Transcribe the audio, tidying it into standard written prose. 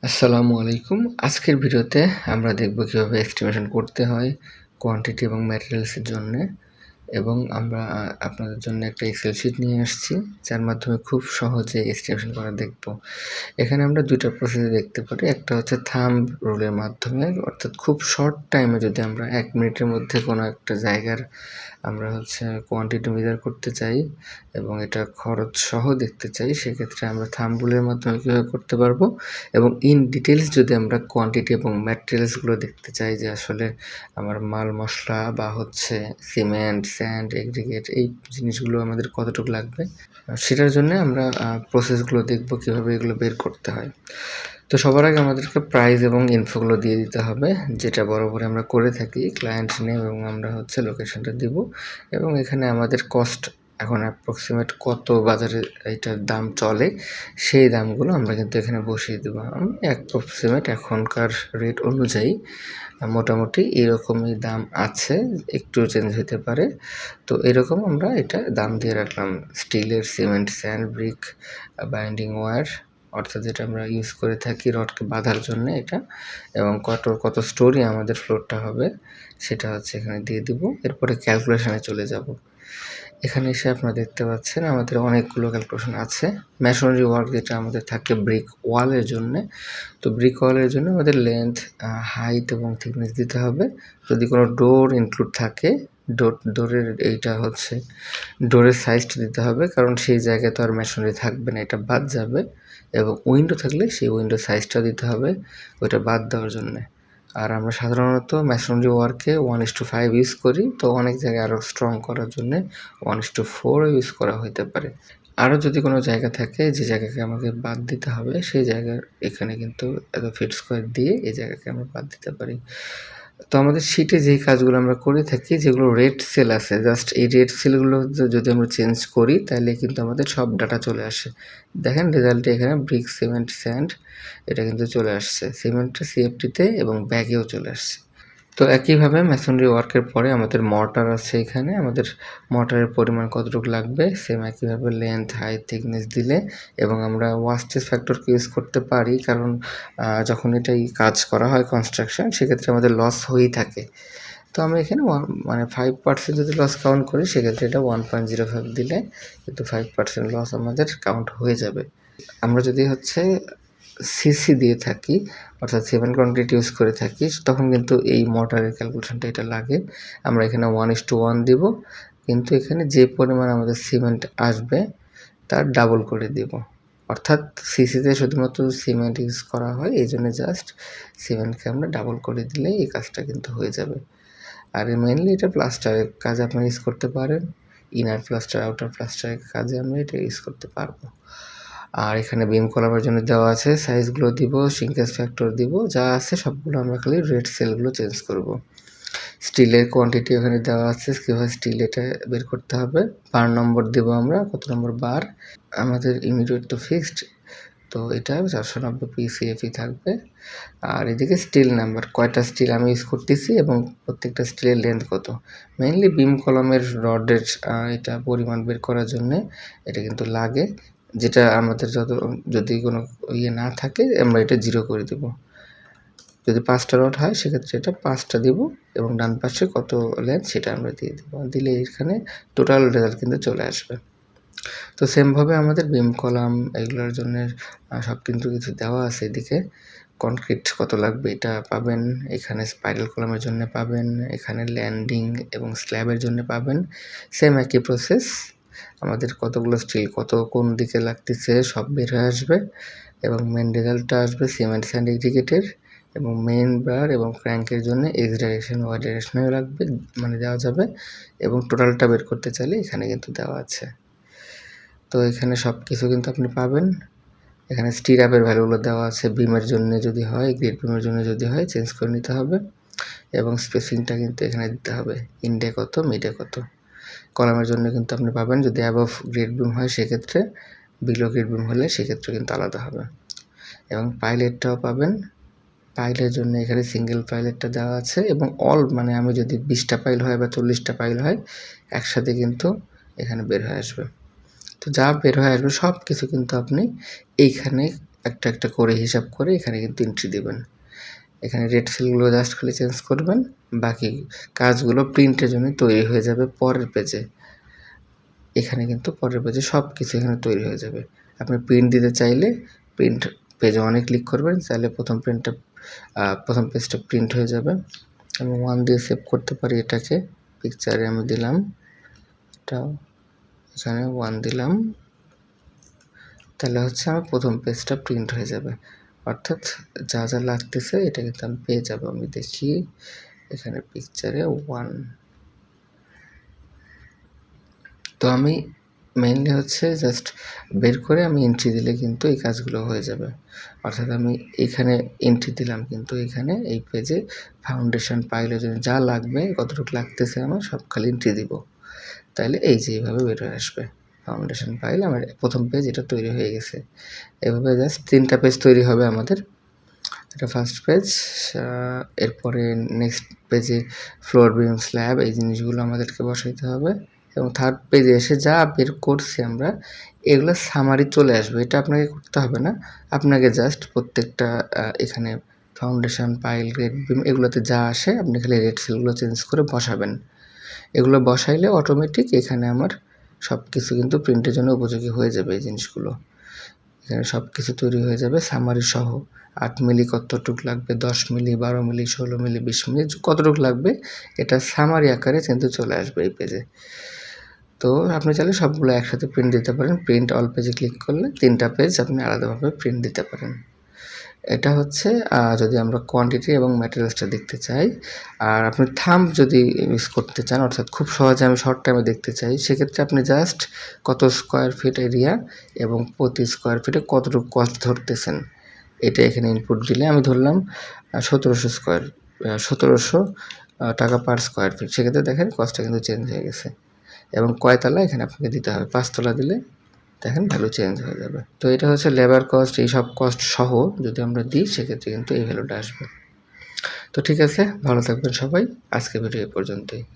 আসসালামু আলাইকুম। আজকের ভিডিওতে আমরা দেখব কিভাবে এস্টিমেশন করতে হয় কোয়ান্টিটি এবং ম্যাটেরিয়ালসের জন্যে, এবং আমরা আপনাদের জন্য একটা এক্সেল শিট নিয়ে আসছি যার মাধ্যমে খুব সহজে এস্টিমেশন করা দেখব। এখানে আমরা দুইটা প্রসেস দেখতে পারি। একটা হচ্ছে থাম্ব রুলের মাধ্যমে, অর্থাৎ খুব শর্ট টাইমে যদি আমরা 1 মিনিটের মধ্যে কোনো একটা জায়গার আমরা কোয়ান্টিটি মেজার করতে চাই এবং এটা খরচ সহ দেখতে চাই, সেক্ষেত্রে আমরা থাম্ব রুলের মাধ্যমে কীভাবে করতে পারবো। এবং ইন ডিটেলস যদি আমরা কোয়ান্টিটি এবং ম্যাটেরিয়ালসগুলো দেখতে চাই, যে আসলে আমার মাল মশলা বা সিমেন্ট, স্যান্ড, এগ্রিগেট এই জিনিসগুলো আমাদের কতটুকু লাগবে, সেটার জন্য আমরা প্রসেসগুলো দেখব কীভাবে এগুলো বের করতে হয়। তো সবার আগে আমাদেরকে প্রাইস এবং ইনফোগুলো দিয়ে দিতে হবে, যেটা বরাবর আমরা করে থাকি। ক্লায়েন্ট নেম এবং আমরা লোকেশনটা দিব, এবং এখানে আমাদের কস্ট এখন অ্যাপ্রক্সিমেট কত বাজারে এইটার দাম চলে সেই দামগুলো আমরা কিন্তু এখানে বসিয়ে দেবো। আমি অ্যাপ্রক্সিমেট এখনকার রেট অনুযায়ী মোটামুটি এরকমই দাম আছে, একটু চেঞ্জ হতে পারে। তো এরকম আমরা এটা দাম দিয়ে রাখলাম। স্টিলের, cement, sand, brick, binding wire, অর্থাৎ যেটা আমরা ইউজ করে থাকি রডকে বাঁধার জন্য এটা, এবং কত স্টোরি আমাদের ফ্লোরটা হবে সেটা এখানে দিয়ে দিব। এরপরে ক্যালকুলেশনে চলে যাব। এখানে এসে আপনারা দেখতে পাচ্ছেন আমাদের অনেকগুলো ক্যালকুলেশন আছে। ম্যাসনরি ওয়ার্ক যেটা আমাদের থাকে ব্রিক ওয়ালের জন্যে, তো ব্রিক ওয়ালের জন্য আমাদের লেন্থ, হাইট এবং থিকনেস দিতে হবে। যদি কোনো ডোর ইনক্লুড থাকে, ডোরের ডোরের সাইজটা দিতে হবে, কারণ সেই জায়গায় তো আর ম্যাসনরি থাকবে না, এটা বাদ যাবে। এবং উইন্ডো থাকলে সেই উইন্ডো সাইজটা দিতে হবে ওইটা বাদ দেওয়ার জন্যে। আর আমরা সাধারণত ম্যাসনরি ওয়ার্কে 1:5 ইউজ করি, তো অনেক জায়গায় আরও স্ট্রং করার জন্যে 1:4 ইউজ করা হতে পারে। আরও যদি কোনো জায়গা থাকে যে জায়গাকে আমাকে বাদ দিতে হবে, সেই জায়গার এখানে কিন্তু এত ফিট স্কোয়ার দিয়ে এই জায়গাকে আমরা বাদ দিতে পারি। তো আমাদের শিটে যেই কাজগুলো আমরা করে থাকি, যেগুলো রেড সেল আছে, জাস্ট এই রেড সেলগুলো যদি আমরা চেঞ্জ করি তাহলে কিন্তু আমাদের সব ডাটা চলে আসে। দেখেন রেজাল্টে এখানে ব্রিক, সিমেন্ট, স্যান্ড এটা কিন্তু চলে আসছে। সিমেন্টটা সিএফটিতে এবং ব্যাগেও চলে আসছে। তো একইভাবে ম্যাসনরি ওয়ার্কের পরে আমাদের মর্টার আছে। এখানে আমাদের মর্টারের পরিমাণ কতটুকু লাগবে, সেম একইভাবে লেন্থ, হাইট, থিকনেস দিলে, এবং আমরা ওয়াস্টেজ ফ্যাক্টরকে ইউজ করতে পারি, কারণ যখন এটাই কাজ করা হয় কনস্ট্রাকশন, সেক্ষেত্রে আমাদের লস হয়েই থাকে। তো আমরা এখানে 5% যদি লস কাউন্ট করি, সেক্ষেত্রে এটা 1.05 দিলে কিন্তু 5% লস আমাদের কাউন্ট হয়ে যাবে। আমরা যদি সিসি দিয়ে থাকি, অর্থাৎ 7 কংক্রিট ইউজ করে থাকি, তখন কিন্তু এই মর্টারের ক্যালকুলেশনটা এটা লাগে। আমরা এখানে 1:1 দিব, কিন্তু এখানে যে পরিমাণ আমাদের সিমেন্ট আসবে তার ডাবল করে দিব। অর্থাৎ সিসিতে শুধুমাত্র সিমেন্ট ইউজ করা হয়, এই জন্য জাস্ট সিমেন্টকে আমরা ডাবল করে দিলেই এই কাজটা কিন্তু হয়ে যাবে। আর মেইনলি এটা প্লাস্টারের কাজে আপনারা ইউজ করতে পারেন। ইনার প্লাস্টার, আউটার প্লাস্টারের কাজে আমরা এটা ইউজ করতে পারবো। আর এখানে বিম কলামের জন্য দেওয়া আছে, সাইজগুলো দিব, শ্রিঙ্কেজ ফ্যাক্টর দিব, যা আছে সবগুলো আমরা খালি রেড সেলগুলো চেঞ্জ করব। স্টিলের কোয়ান্টিটি এখানে দেওয়া আছে, কীভাবে স্টিল এটা বের করতে হবে। বার নম্বর দেব আমরা, কত নম্বর বার। আমাদের ইউনিট তো ফিক্সড, তো এটা 490 PCFE থাকবে। আর এদিকে স্টিল নাম্বার, কয়টা স্টিল আমি ইউজ করতেছি এবং প্রত্যেকটা স্টিলের লেন্থ কত। মেইনলি বিম কলামের রডের এটা পরিমাণ বের করার জন্যে এটা কিন্তু লাগে, যেটা আমাদের যদি কোনো না থাকে আমরা এটা 0 করে দেব। যদি 5টা রড হয় সেক্ষেত্রে এটা 5টা দিব, এবং ডান পাশে কত লেন্থ সেটা আমরা দিয়ে দেবো। দিলে এখানে টোটাল রেজাল্ট কিন্তু চলে আসবে। তো সেমভাবে আমাদের বিম কলাম এগুলোর জন্য সব কিন্তু কিছু দেওয়া আছে। এদিকে কনক্রিট কত লাগবে এটা পাবেন, এখানে স্পাইরাল কলামের জন্য পাবেন, এখানে ল্যান্ডিং এবং স্ল্যাবের জন্য পাবেন। সেম একই প্রসেস, আমাদের কতগুলো স্টিল কোন দিকে লাগতেছে সব বের হয়ে আসবে, এবং মেন রেজাল্টটা আসবে সিমেন্ট, স্যান্ড, এগ্রিগেটের। এবং মেইন বার এবং ক্র্যাঙ্কের জন্য এক্স ডাইরেকশন, ওয়াই ডাইরেকশনেও লাগবে, দেওয়া যাবে। এবং টোটালটা বের করতে চাইলে এখানে কিন্তু দেওয়া আছে। তো এখানে সব কিছু কিন্তু আপনি পাবেন। এখানে স্টিরাপের ভ্যালুগুলো দেওয়া আছে, বিমের জন্য যদি হয়, গ্রেড বিমের জন্য যদি হয় চেঞ্জ করে নিতে হবে, এবং স্পেসিংটা কিন্তু এখানে দিতে হবে, ইন্ডে কত, মিডে কত। কলামের জন্য কিন্তু আপনি পাবেন, যদি অ্যাবভ গ্রেড বিম হয় সেক্ষেত্রে, বিলো গ্রেড বিম হলে সেক্ষেত্রে কিন্তু আলাদা হবে। এবং পাইলেটটাও পাবেন, পাইলের জন্য এখানে সিঙ্গেল পাইলেটটা দেওয়া আছে, এবং আমি যদি 20টা পাইল হয় বা 40টা পাইল হয় একসাথে কিন্তু এখানে বের হয়ে আসবে। তো যা বের হয়ে আসবে সব কিছু কিন্তু আপনি এইখানে একটা একটা করে হিসাব করে এখানে কিন্তু এন্ট্রি দেবেন। এখানে রেড সেলগুলো জাস্ট খালি চেঞ্জ করবেন, বাকি কাজগুলো প্রিন্টের জন্য তৈরি হয়ে যাবে পরের পেজে। এখানে কিন্তু পরের পেজে সব কিছু এখানে তৈরি হয়ে যাবে। আপনি প্রিন্ট দিতে চাইলে প্রিন্ট পেজে অনেক ক্লিক করবেন, চাইলে প্রথম পেজটা প্রিন্ট হয়ে যাবে। আমি 1 দিয়ে সেভ করতে পারি এটাকে, পিকচারে আমি দিলাম, এটা এখানে 1 দিলাম, তাহলে হচ্ছে আমার প্রথম পেজটা প্রিন্ট হয়ে যাবে। অর্থাৎ যা যা লাগতেছে এটা কিন্তু আমি পেয়ে যাবো। আমি দেখি এখানে পিকচারে 1, তো আমি মেইনলি হচ্ছে জাস্ট বের করে আমি এন্ট্রি দিলে কিন্তু এই কাজগুলো হয়ে যাবে। অর্থাৎ আমি এখানে এন্ট্রি দিলাম, কিন্তু এখানে এই পেজে ফাউন্ডেশন পাইলের জন্য যা লাগবে, কতটুকু লাগতেছে আমার সব খালি এন্ট্রি দিব, তাইলে এই যে এইভাবে বের হয়ে আসবে ফাউন্ডেশন পাইল। আমার প্রথম পেজ এটা তৈরি হয়ে গেছে। এভাবে জাস্ট 3টা পেজ তৈরি হবে আমাদের। এটা ফার্স্ট পেজ, এরপরে নেক্সট পেজে ফ্লোর বিম স্ল্যাব এই জিনিসগুলো আমাদেরকে বসাইতে হবে, এবং থার্ড পেজে এসে যা বের করছি আমরা এগুলো সামারি চলে আসবে। এটা আপনাকে করতে হবে না, আপনাকে জাস্ট প্রত্যেকটা এখানে ফাউন্ডেশন পাইল গ্রেড বিম এগুলোতে যা আসে আপনি খালি রেড সেলগুলো চেঞ্জ করে বসাবেন। এগুলো বসাইলে অটোমেটিক এখানে আমার সব কিছু কিন্তু প্রিন্টের জন্য উপযোগী হয়ে যাবে। এই জিনিসগুলো এখানে সব কিছু তৈরি হয়ে যাবে সামারি সহ। 8 মিলি কতটুক লাগবে, 10 মিলি, 12 মিলি, 16 মিলি, 20 মিলি কতটুক লাগবে এটা সামারি আকারে কিন্তু চলে আসবে এই পেজে। তো আপনি চাইলে সবগুলো একসাথে প্রিন্ট দিতে পারেন। প্রিন্ট অল পেজে ক্লিক করলে 3টা পেজ আপনি আলাদাভাবে প্রিন্ট দিতে পারেন। এটা হচ্ছে যদি আমরা কোয়ান্টিটি এবং ম্যাটেরিয়ালসটা দেখতে চাই। আর আপনি থাম্ব যদি ইউজ করতে চান, অর্থাৎ খুব সহজে আমি শর্ট টাইমে দেখতে চাই, সেক্ষেত্রে আপনি জাস্ট কত স্কোয়ার ফিট এরিয়া এবং প্রতি স্কোয়ার ফিটে কতটুকু কস্ট ধরতেছেন এটা এখানে ইনপুট দিলে, আমি ধরলাম 1700 টাকা পার স্কোয়ার ফিট। সেক্ষেত্রে দেখেন কস্টটা কিন্তু চেঞ্জ হয়ে গেছে, এবং কয়তলা এখানে আপনাকে দিতে হবে। 5 তলা দিলে দেখেন ভ্যালু চেঞ্জ হয়ে যাবে। তো এটা হচ্ছে লেবার কস্ট, এই সব কস্ট সহ যদি আমরা দিই সেক্ষেত্রে কিন্তু এই ভ্যালুটা আসবে। তো ঠিক আছে, ভালো থাকবেন সবাই। আজকে ভিডিও এ পর্যন্তই।